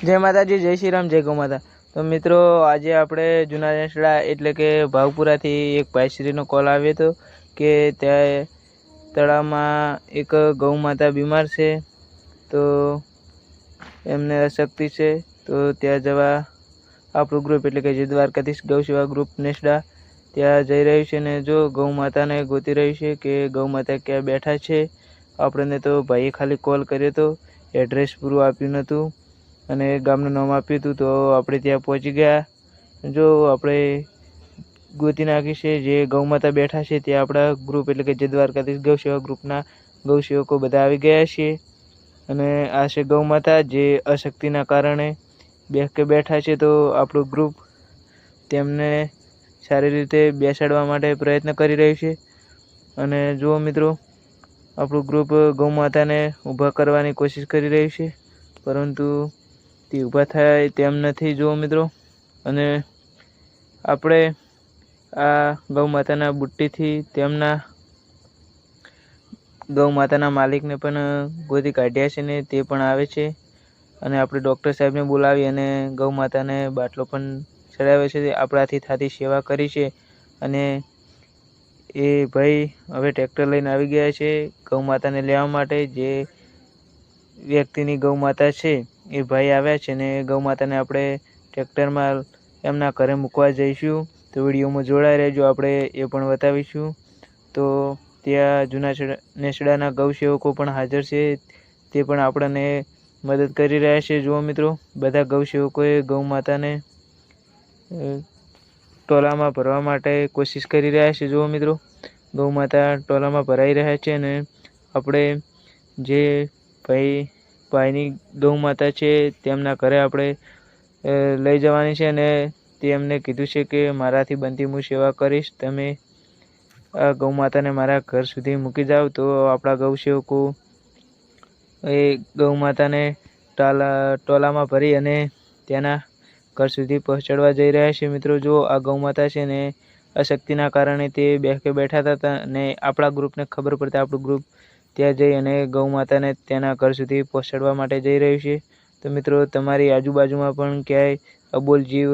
જય માતાજી, જય શ્રી રામ, જય ગૌ માતા। તો મિત્રો, આજે આપણે જૂના નેસડા એટલે કે ભાવપુરાથી એક ભાઈશ્રીનો કોલ આવ્યો હતો કે ત્યાં તળાવમાં એક ગૌ માતા બીમાર છે, તો એમને અશક્તિ છે, તો ત્યાં જવા આપણું ગ્રુપ એટલે કે જે દ્વારકાધીશ ગૌ સેવા ગ્રુપ નેસડા ત્યાં જઈ રહ્યું છે ને જો ગૌ માતાને ગોતી રહ્યું છે કે ગૌ માતા ક્યાં બેઠા છે। આપણને તો ભાઈએ ખાલી કોલ કર્યો હતો, એડ્રેસ પૂરું આપ્યું નહોતું અને ગામનું નામ આપ્યું હતું, તો આપણે ત્યાં પહોંચી ગયા। જો આપણે ગોતી નાખી છે જે ગૌ માતા બેઠા છે ત્યાં આપણા ગ્રુપ એટલે કે જે દ્વારકાધીશ ગૌ સેવા ગ્રુપના ગૌ સેવકો બધા આવી ગયા છે અને આ છે ગૌ માતા જે અશક્તિના કારણે બેઠા છે। તો આપણું ગ્રુપ તેમને સારી રીતે બેસાડવા માટે પ્રયત્ન કરી રહ્યું છે અને જુઓ મિત્રો, આપણું ગ્રુપ ગૌ માતાને ઊભા કરવાની કોશિશ કરી રહ્યું છે, પરંતુ તે ઊભા થાય તેમ નથી જુઓ મિત્રો। અને આપણે આ ગૌ માતાના બુટ્ટીથી તેમના ગૌ માતાના માલિકને પણ ગોતી કાઢ્યા છે ને તે પણ આવે છે અને આપણે ડૉક્ટર સાહેબને બોલાવી અને ગૌ માતાને બાટલો પણ ચડાવ્યો છે, આપણાથી થતી સેવા કરી છે અને એ ભાઈ હવે ટ્રેક્ટર લઈને આવી ગયા છે ગૌ માતાને લેવા માટે। જે વ્યક્તિની ગૌ માતા છે એ ભાઈ આવ્યા છે ને ગૌ માતાને આપણે ટ્રેક્ટરમાં એમના ઘરે મૂકવા જઈશું, તો વિડીયોમાં જોડાઈ રહેજો, આપણે એ પણ બતાવીશું। તો ત્યાં જૂના નેસડાના ગૌ સેવકો પણ હાજર છે, તે પણ આપણને મદદ કરી રહ્યા છે। જુઓ મિત્રો, બધા ગૌ સેવકોએ ગૌ માતાને ટોલામાં ભરવા માટે કોશિશ કરી રહ્યા છે। જુઓ મિત્રો, ગૌ માતા ટોલામાં ભરાઈ રહ્યા છે અને આપણે જે ભાઈની ગૌ માતા છે તેમના ઘરે આપણે લઈ જવાની છે અને તે એમને કીધું છે કે મારાથી બનતી હું સેવા કરીશ, તમે આ ગૌ માતાને મારા ઘર સુધી મૂકી જાઓ। તો આપણા ગૌ સેવકો એ ગૌ માતાને ટોલામાં ભરી અને તેના ઘર સુધી પહોંચાડવા જઈ રહ્યા છે। મિત્રો જો આ ગૌ માતા છે ને અશક્તિના કારણે તે બેઠા હતા અને આપણા ગ્રુપને ખબર પડતા આપણું ગ્રુપ ત્યાં જઈ અને ગૌ માતાને તેના ઘર સુધી પહોંચાડવા માટે જઈ રહ્યું છે। તો મિત્રો, તમારી આજુબાજુમાં પણ ક્યાંય અબોલ જીવ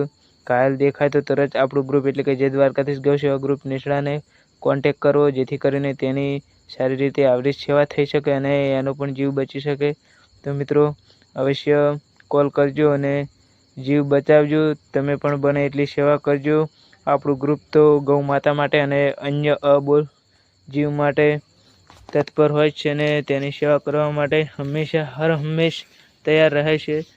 ઘાયલ દેખાય તો તરત આપણું ગ્રુપ એટલે કે જે દ્વારકાધીશ ગૌ સેવા ગ્રુપ નેસડાને કોન્ટેક કરવો, જેથી કરીને તેની સારી રીતે આવરી સેવા થઈ શકે અને એનો પણ જીવ બચી શકે। તો મિત્રો, અવશ્ય કોલ કરજો અને જીવ બચાવજો, તમે પણ બને એટલી સેવા કરજો। આપણું ગ્રુપ તો ગૌ માતા માટે અને અન્ય અબોલ જીવ માટે તત્પર હોય છે અને તેની સેવા કરવા માટે હંમેશા હર હંમેશ તૈયાર રહે છે।